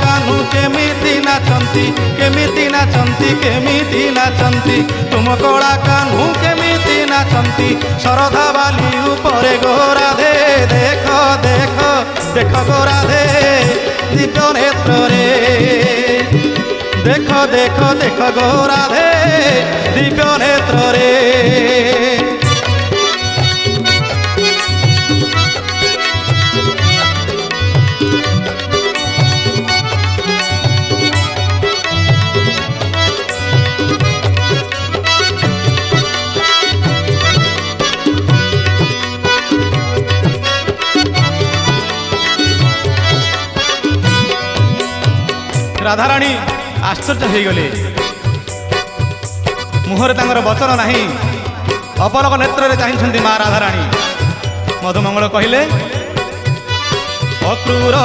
कान्हू केमिति नाचंती केमिति नाचंती केमिति नाचंती तुम कला कान्हू केमिति नाचंती शरधा बाली उपरे गोराधे देख देख देख गोराधे दिव्य नेत्र रे देख देख देख गोराधे दिव्य नेत्र रे राधाराणी आश्चर्य हो गले मुहर तांगर वचन नहीं अपलक नेत्र चाहती माँ राधाराणी मधुमंगल कहले अक्रूर